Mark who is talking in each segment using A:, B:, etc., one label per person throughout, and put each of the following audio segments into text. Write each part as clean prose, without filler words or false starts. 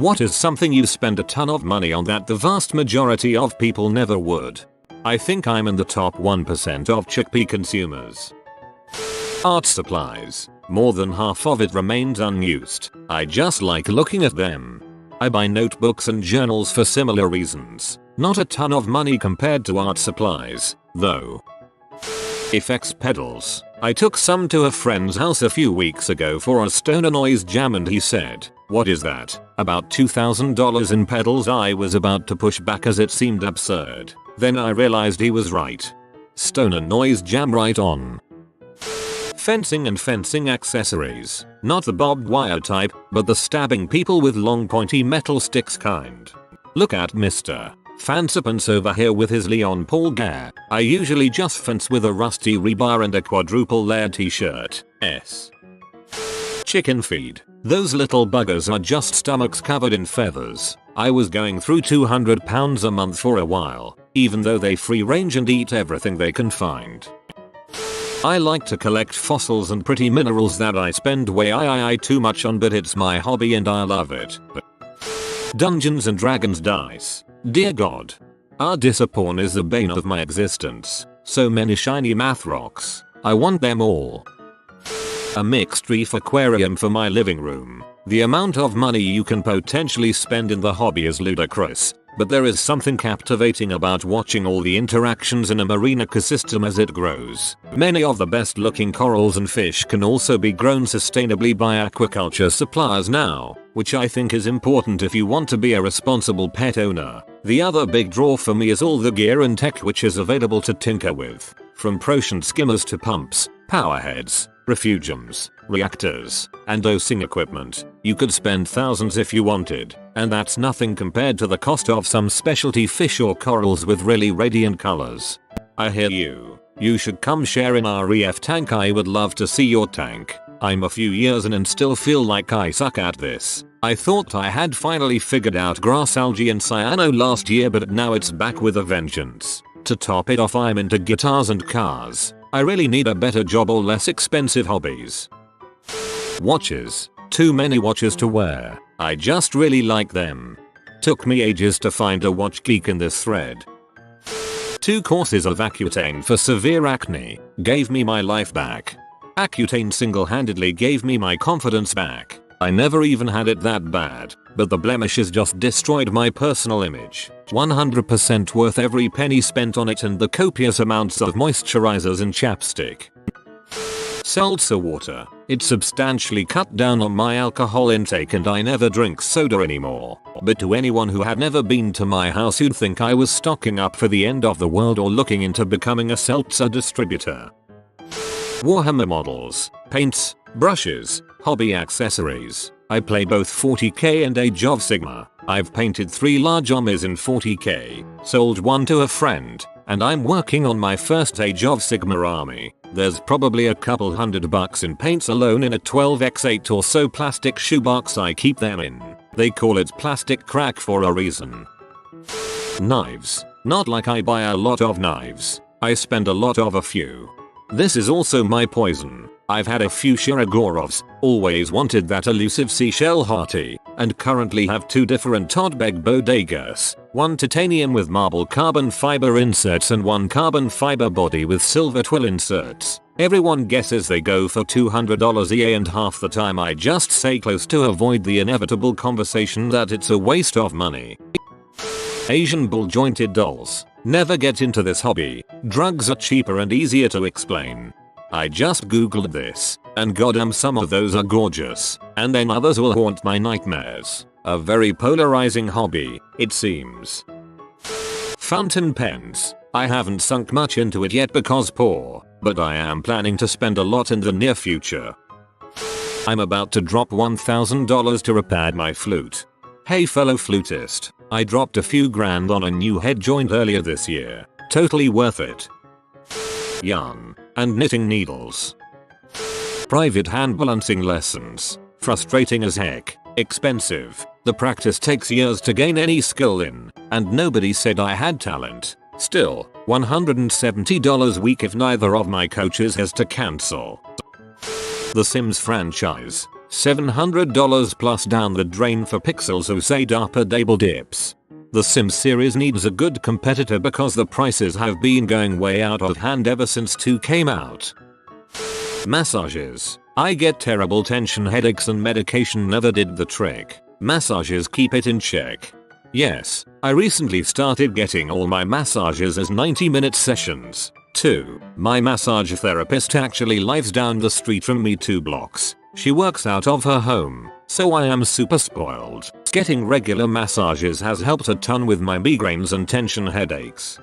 A: What is something you spend a ton of money on that the vast majority of people never would? I think I'm in the top 1% of chickpea consumers. Art supplies. More than half of it remains unused. I just like looking at them. I buy notebooks and journals for similar reasons. Not a ton of money compared to art supplies, though. Effects pedals. I took some to a friend's house a few weeks ago for a stoner noise jam and he said, "What is that? About $2,000 in pedals." I was about to push back as it seemed absurd. Then I realized he was right. Stoner noise jam right on. Fencing and fencing accessories. Not the barbed wire type, but the stabbing people with long pointy metal sticks kind. Look at Mr. Fancipants over here with his Leon Paul gear. I usually just fence with a rusty rebar and a quadruple layered t-shirt. Chicken feed. Those little buggers are just stomachs covered in feathers. I was going through 200 pounds a month for a while, even though they free range and eat everything they can find. I like to collect fossils and pretty minerals that I spend way too much on, but it's my hobby and I love it. Dungeons and Dragons dice. Dear God. Our disappointment is the bane of my existence. So many shiny math rocks. I want them all. A mixed reef aquarium for my living room. The amount of money you can potentially spend in the hobby is ludicrous, but there is something captivating about watching all the interactions in a marine ecosystem as it grows. Many of the best looking corals and fish can also be grown sustainably by aquaculture suppliers now, which I think is important if you want to be a responsible pet owner. The other big draw for me is all the gear and tech which is available to tinker with. From Protion skimmers to pumps, power heads, refugiums, reactors, and dosing equipment. You could spend thousands if you wanted, and that's nothing compared to the cost of some specialty fish or corals with really radiant colors. I hear you. You should come share in our EF tank. I would love to see your tank. I'm a few years in and still feel like I suck at this. I thought I had finally figured out grass algae and cyano last year, but now it's back with a vengeance. To top it off, I'm into guitars and cars. I really need a better job or less expensive hobbies. Watches. Too many watches to wear. I just really like them. Took me ages to find a watch geek in this thread. 2 courses of Accutane for severe acne. Gave me my life back. Accutane single-handedly gave me my confidence back. I never even had it that bad, but the blemishes just destroyed my personal image. 100% worth every penny spent on it and the copious amounts of moisturizers and chapstick. Seltzer water. It substantially cut down on my alcohol intake and I never drink soda anymore. But to anyone who had never been to my house, you'd think I was stocking up for the end of the world or looking into becoming a seltzer distributor. Warhammer models, paints, brushes, hobby accessories. I play both 40k and Age of Sigmar. I've painted 3 large armies in 40k, sold one to a friend, and I'm working on my first Age of Sigmar army. There's probably a couple $100 in paints alone in a 12x8 or so plastic shoebox I keep them in. They call it plastic crack for a reason. Knives. Not like I buy a lot of knives. I spend a lot of a few. This is also my poison. I've had a few Shiragorovs, always wanted that elusive seashell hearty, and currently have 2 different Todbeg bodegas, one titanium with marble carbon fiber inserts and one carbon fiber body with silver twill inserts. Everyone guesses they go for $200 EA and half the time I just say close to avoid the inevitable conversation that it's a waste of money. Asian bull jointed dolls. Never get into this hobby. Drugs are cheaper and easier to explain. I just googled this, and goddamn some of those are gorgeous, and then others will haunt my nightmares. A very polarizing hobby, it seems. Fountain pens. I haven't sunk much into it yet because poor, but I am planning to spend a lot in the near future. I'm about to drop $1,000 to repair my flute. Hey fellow flutist, I dropped a few grand on a new head joint earlier this year. Totally worth it. Yarn and knitting needles. Private hand balancing lessons. Frustrating as heck. Expensive. The practice takes years to gain any skill in, and nobody said I had talent. Still, $170 a week if neither of my coaches has to cancel. The Sims franchise. $700 plus down the drain for pixels who say DARPA double dips. The Sims series needs a good competitor because the prices have been going way out of hand ever since 2 came out. Massages. I get terrible tension headaches and medication never did the trick. Massages keep it in check. Yes, I recently started getting all my massages as 90-minute sessions. 2. My massage therapist actually lives down the street from me 2 blocks. She works out of her home, so I am super spoiled. Getting regular massages has helped a ton with my migraines and tension headaches.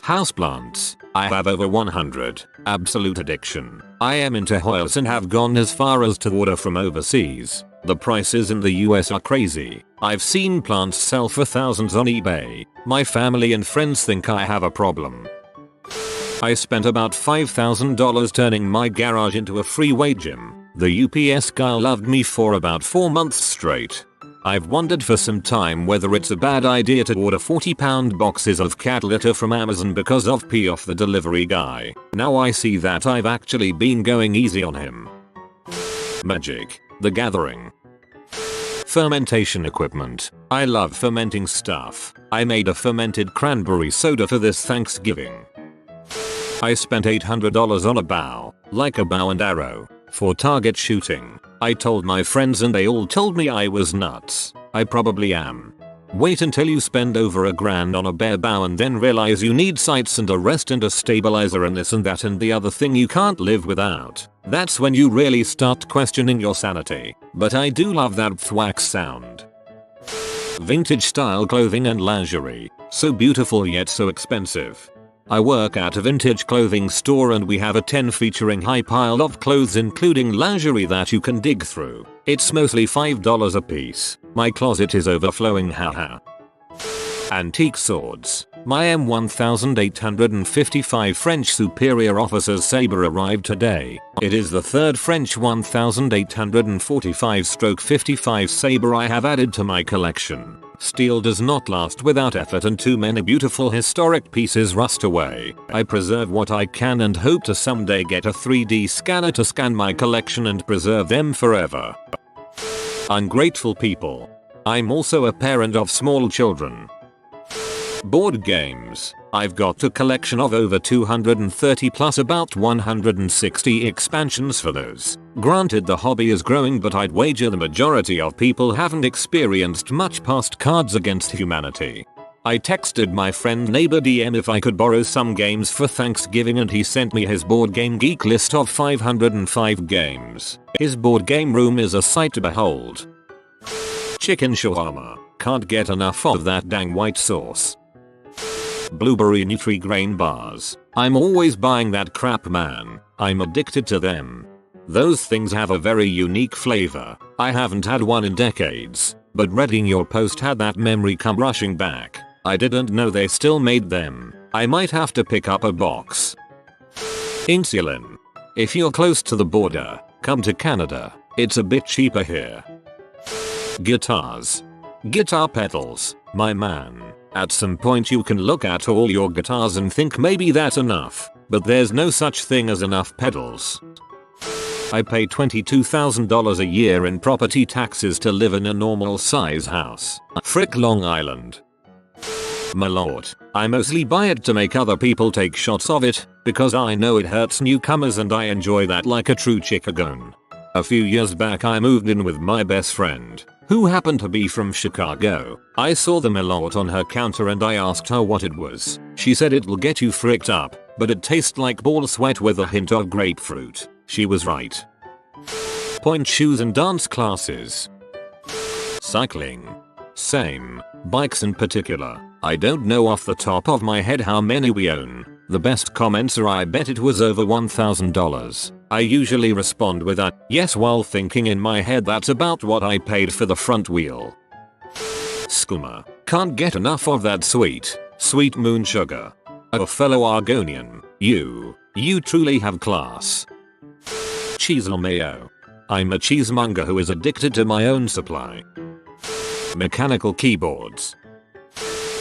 A: Houseplants. I have over 100. Absolute addiction. I am into hoyas and have gone as far as to order from overseas. The prices in the US are crazy. I've seen plants sell for thousands on eBay. My family and friends think I have a problem. I spent about $5,000 turning my garage into a free weight gym. The UPS guy loved me for about 4 months straight. I've wondered for some time whether it's a bad idea to order 40-pound boxes of cat litter from Amazon because of pee off the delivery guy. Now I see that I've actually been going easy on him. Magic: The Gathering. Fermentation equipment. I love fermenting stuff. I made a fermented cranberry soda for this Thanksgiving. I spent $800 on a bow, like a bow and arrow, for target shooting. I told my friends and they all told me I was nuts. I probably am. Wait until you spend over $1,000 on a bare bow and then realize you need sights and a rest and a stabilizer and this and that and the other thing you can't live without. That's when you really start questioning your sanity. But I do love that thwack sound. Vintage style clothing and lingerie. So beautiful yet so expensive. I work at a vintage clothing store and we have a 10 featuring high pile of clothes including lingerie that you can dig through. It's mostly $5 a piece. My closet is overflowing, haha. Antique swords. My M1855 French Superior Officer's saber arrived today. It is the third French 1845/55 saber I have added to my collection. Steel does not last without effort and too many beautiful historic pieces rust away. I preserve what I can and hope to someday get a 3D scanner to scan my collection and preserve them forever. Ungrateful people. I'm also a parent of small children. Board games. I've got a collection of over 230 plus about 160 expansions for those. Granted the hobby is growing but I'd wager the majority of people haven't experienced much past Cards Against Humanity. I texted my friend neighbor DM if I could borrow some games for Thanksgiving and he sent me his Board Game Geek list of 505 games. His board game room is a sight to behold. Chicken shawarma. Can't get enough of that dang white sauce. Blueberry Nutri-Grain bars. I'm always buying that crap, man. I'm addicted to them. Those things have a very unique flavor. I haven't had one in decades, but reading your post had that memory come rushing back. I didn't know they still made them. I might have to pick up a box. Insulin. If you're close to the border, come to Canada. It's a bit cheaper here. Guitars. Guitar pedals, my man. At some point you can look at all your guitars and think maybe that's enough, but there's no such thing as enough pedals. I pay $22,000 a year in property taxes to live in a normal size house. Frick Long Island. Malort. I mostly buy it to make other people take shots of it, because I know it hurts newcomers and I enjoy that like a true chicagon. A few years back I moved in with my best friend, who happened to be from Chicago. I saw the Malort on her counter and I asked her what it was. She said it'll get you fricked up, but it tastes like ball sweat with a hint of grapefruit. She was right. Point shoes and dance classes. Cycling. Same. Bikes in particular. I don't know off the top of my head how many we own. The best comments are I bet it was over $1,000. I usually respond with a yes while thinking in my head that's about what I paid for the front wheel. Skooma. Can't get enough of that sweet moon sugar. A fellow Argonian, you truly have class. Cheese or mayo. I'm a cheesemonger who is addicted to my own supply. Mechanical keyboards.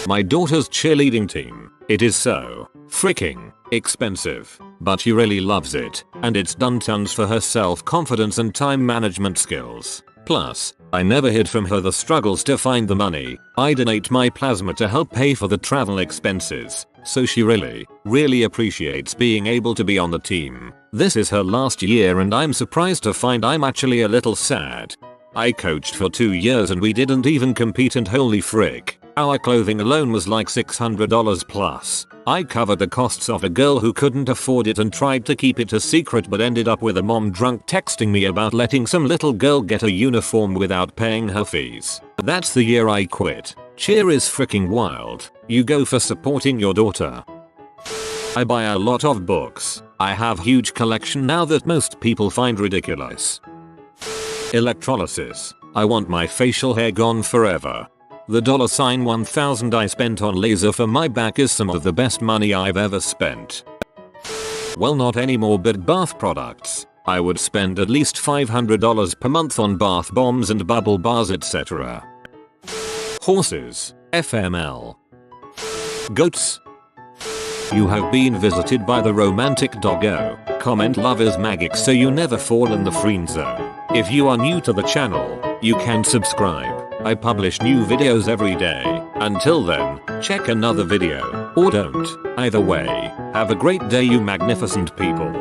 A: My daughter's cheerleading team. It is so freaking expensive. but she really loves it, and it's done tons for her self-confidence and time management skills. Plus, I never hid from her the struggles to find the money. I donate my plasma to help pay for the travel expenses, so she really appreciates being able to be on the team. This is her last year and I'm surprised to find I'm actually a little sad. I coached for 2 years and we didn't even compete, and holy frick, our clothing alone was like $600 plus. I covered the costs of a girl who couldn't afford it and tried to keep it a secret, but ended up with a mom drunk texting me about letting some little girl get a uniform without paying her fees. That's the year I quit. Cheer is freaking wild. You go for supporting your daughter. I buy a lot of books. I have huge collection now that most people find ridiculous. Electrolysis. I want my facial hair gone forever. The $1000 I spent on laser for my back is some of the best money I've ever spent. Well, not anymore, but bath products. I would spend at least $500 per month on bath bombs and bubble bars, etc. Horses. FML. Goats. You have been visited by the romantic doggo. Comment love is magic so you never fall in the friend zone. If you are new to the channel, you can subscribe. I publish new videos every day. Until then, check another video, or don't. Either way, have a great day, you magnificent people.